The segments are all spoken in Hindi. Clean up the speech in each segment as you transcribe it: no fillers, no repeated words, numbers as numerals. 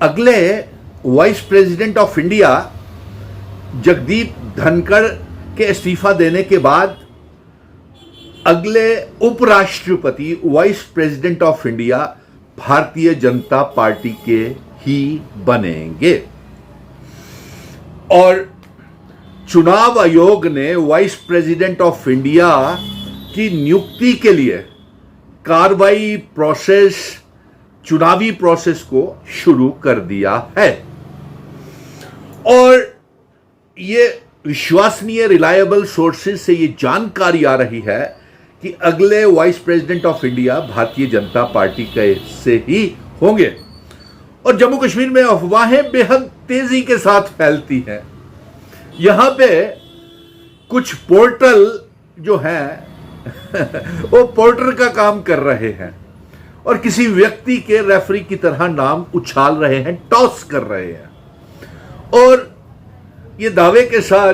अगले vice president of India Jagdeep Dhankhar के इस्तीफा देने के बाद अगले उपराष्ट्रपति vice president of India Bharatiya Janata party के ही बनेंगे। और चुनाव आयोग ने वाइस प्रेसिडेंट ऑफ इंडिया की नियुक्ति के लिए कार्रवाई प्रोसेस, चुनावी प्रोसेस को शुरू कर दिया है। और ये विश्वसनीय रिलायबल सोर्सेज से ये जानकारी आ रही है कि अगले vice president of India Bharatiya Janata party के से ही होंगे। और जम्मू कश्मीर में अफवाहें बेहद तेजी के साथ फैलती हैं। यहां पे कुछ पोर्टल जो हैं वो पोर्टर का काम कर रहे हैं और किसी व्यक्ति के रेफरी की तरह नाम उछाल रहे हैं, टॉस कर रहे हैं। और ये दावे के साथ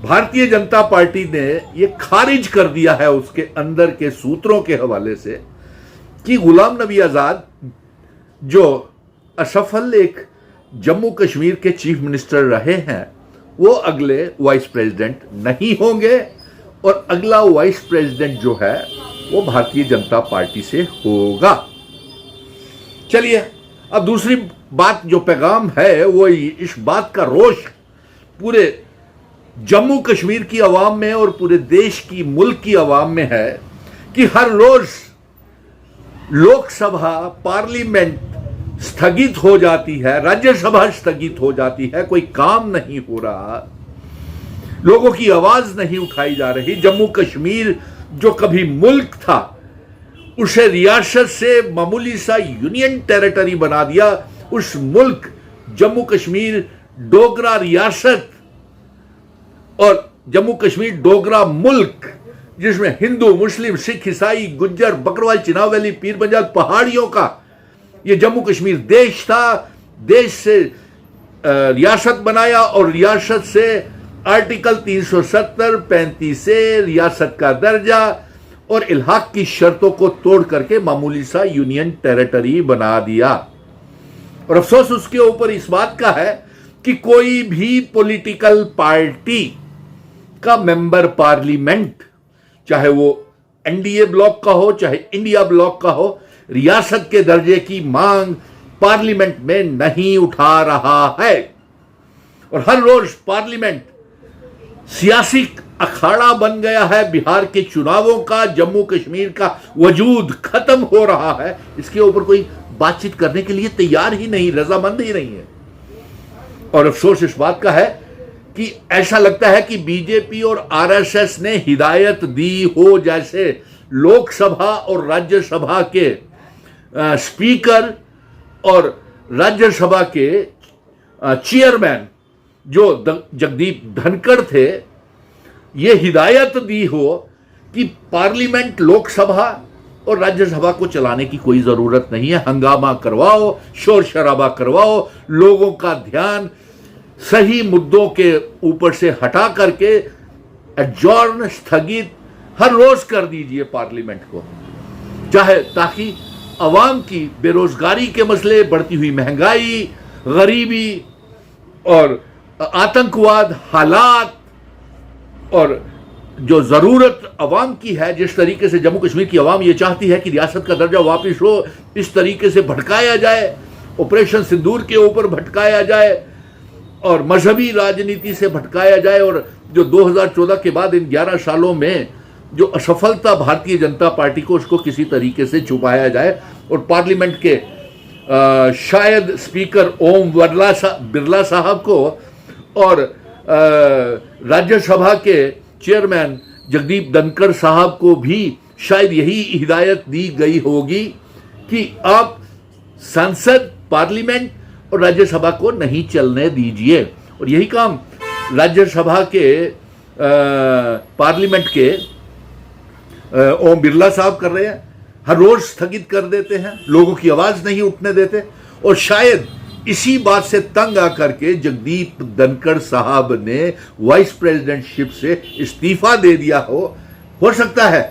भारतीय जनता पार्टी ने ये खारिज कर दिया है उसके अंदर के सूत्रों के हवाले से कि गुलाम नबी आजाद जो असफल एक जम्मू कश्मीर के चीफ मिनिस्टर रहे हैं वो अगले वाइस प्रेसिडेंट नहीं होंगे और अगला वाइस प्रेसिडेंट जो है वो भारतीय जनता पार्टी से होगा। चलिए अब दूसरी बात जो पैगाम है वो इस बात का रोष पूरे जम्मू कश्मीर की आवाम में और पूरे देश की, मुल्क की आवाम में है कि हर रोज लोकसभा, पार्लियामेंट स्थगित हो जाती है, राज्यसभा स्थगित हो जाती है, कोई काम नहीं हो रहा, लोगों की आवाज नहीं उठाई जा रही। जम्मू कश्मीर जो कभी मुल्क था उसे रियासत से मामूली सा यूनियन टेरिटरी बना दिया। उस मुल्क जम्मू कश्मीर डोगरा रियासत और जम्मू कश्मीर डोगरा मुल्क जिसमें हिंदू, मुस्लिम, सिख, ईसाई, गुज्जर, बकरवाल, चिनाब वैली, पीर पंजाल पहाड़ियों का ये जम्मू कश्मीर देश था। देश से रियासत बनाया और रियासत से आर्टिकल 370, 35 से रियासत का दर्जा और इल्हाक की शर्तों को तोड़ करके मामूली सा यूनियन टेरिटरी बना दिया। और अफसोस उसके ऊपर इस बात का है कि कोई भी पॉलिटिकल पार्टी का मेंबर पार्लियामेंट, चाहे वो एनडीए ब्लॉक का हो चाहे इंडिया ब्लॉक का हो, रियासत के दर्जे की मांग पार्लियामेंट में नहीं उठा रहा है। और हर रोज पार्लियामेंट सियासी अखाड़ा बन गया है। बिहार के चुनावों का, जम्मू कश्मीर का वजूद खत्म हो रहा है। इसके ऊपर कोई बातचीत करने के लिए तैयार ही नहीं, रजामंद ही नहीं है। और अफसोस इस बात का है कि ऐसा लगता है कि बीजेपी और आरएसएस ने हिदायत दी हो जैसे लोकसभा और राज्यसभा के स्पीकर और राज्यसभा के चेयरमैन जो जगदीप धनखड़ थे, ये हिदायत दी हो कि पार्लियामेंट, लोकसभा और राज्यसभा को चलाने की कोई जरूरत नहीं है। हंगामा करवाओ, शोर शराबा करवाओ, लोगों का ध्यान सही मुद्दों के ऊपर से हटा करके एडजॉर्न, स्थगित हर रोज कर दीजिए पार्लियामेंट को, चाहे ताकि अवाम की बेरोजगारी के मसले, बढ़ती हुई महंगाई, गरीबी और आतंकवाद, हालात और जो जरूरत अवाम की है, जिस तरीके से जम्मू कश्मीर की अवाम ये चाहती है कि रियासत का दर्जा वापस हो, इस तरीके से भटकाया जाए, ऑपरेशन सिंदूर के ऊपर भटकाया जाए और मजहबी राजनीति से भटकाया जाए। और जो 2014 के बाद इन 11 सालों में जो असफलता भारतीय जनता पार्टी को, उसको किसी तरीके से छुपाया जाए और पार्लियामेंट के शायद स्पीकर ओम बिरला साहब को और राज्यसभा के चेयरमैन जगदीप धनखड़ साहब को भी शायद यही हिदायत दी गई होगी कि आप संसद, पार्लियामेंट और राज्यसभा को नहीं चलने दीजिए। और यही काम राज्यसभा के पार्लियामेंट के ओम बिरला साहब कर रहे हैं। हर रोज स्थगित कर देते हैं, लोगों की आवाज नहीं उठने देते। और शायद इसी बात से तंग आकर के जगदीप धनखड़ साहब ने वाइस प्रेसिडेंटशिप से इस्तीफा दे दिया हो सकता है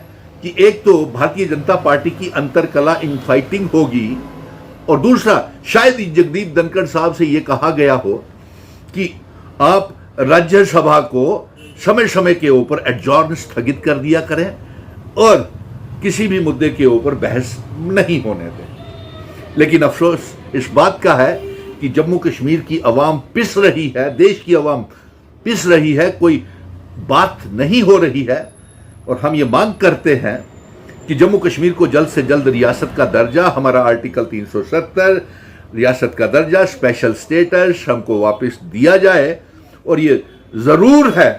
कि एक तो भारतीय जनता पार्टी की अंतरकला इनफाइटिंग होगी और दूसरा, शायद जगदीप धनखड़ साहब से यह कहा गया हो कि आप राज्यसभा को समय समय के ऊपर एडजॉर्न स्थगित कर दिया करें और किसी भी मुद्दे के ऊपर बहस नहीं होने दें। लेकिन अफसोस इस बात का है कि जम्मू कश्मीर की आवाम पिस रही है, देश की आवाम पिस रही है, कोई बात नहीं हो रही है। और हम ये मांग करते हैं कि जम्मू कश्मीर को जल्द से जल्द रियासत का दर्जा, हमारा आर्टिकल 370 रियासत का दर्जा, स्पेशल स्टेटस हमको वापस दिया जाए। और ये जरूर है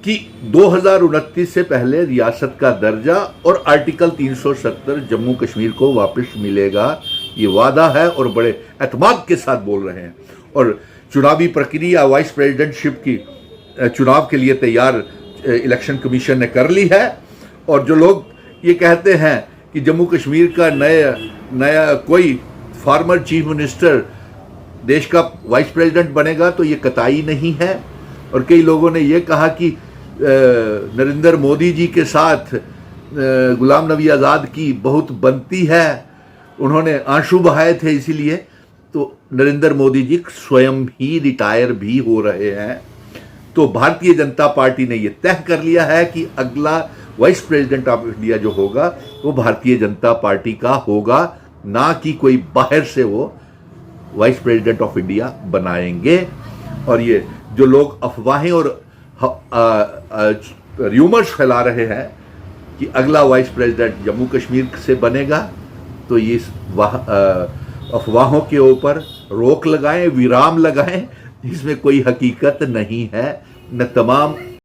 कि 2029 से पहले रियासत का दर्जा और आर्टिकल 370 जम्मू कश्मीर को वापस मिलेगा, ये वादा है और बड़े एतमाद के साथ बोल रहे हैं। और चुनावी प्रक्रिया वाइस प्रेसिडेंटशिप की चुनाव के लिए तैयार इलेक्शन कमीशन ने कर ली है। और जो लोग ये कहते हैं कि जम्मू कश्मीर का नया कोई फॉर्मर चीफ मिनिस्टर देश का वाइस प्रेसिडेंट बनेगा, तो ये कतई नहीं है। और कई लोगों ने ये कहा कि नरेंद्र मोदी जी के साथ गुलाम नबी आज़ाद की बहुत बनती है, उन्होंने आंसू बहाए थे इसीलिए। तो नरेंद्र मोदी जी स्वयं ही रिटायर भी हो रहे हैं। तो भारतीय जनता पार्टी ने यह तय कर लिया है कि अगला वाइस प्रेसिडेंट ऑफ इंडिया जो होगा वो भारतीय जनता पार्टी का होगा, ना कि कोई बाहर से वो वाइस प्रेसिडेंट ऑफ इंडिया बनाएंगे। और ये जो लोग अफवाहें और र्यूमर्स फैला रहे हैं कि अगला वाइस प्रेसिडेंट जम्मू कश्मीर से बनेगा, तो ये अफवाहों के ऊपर रोक लगाएं, विराम लगाएं, इसमें कोई हकीकत नहीं है। न तमाम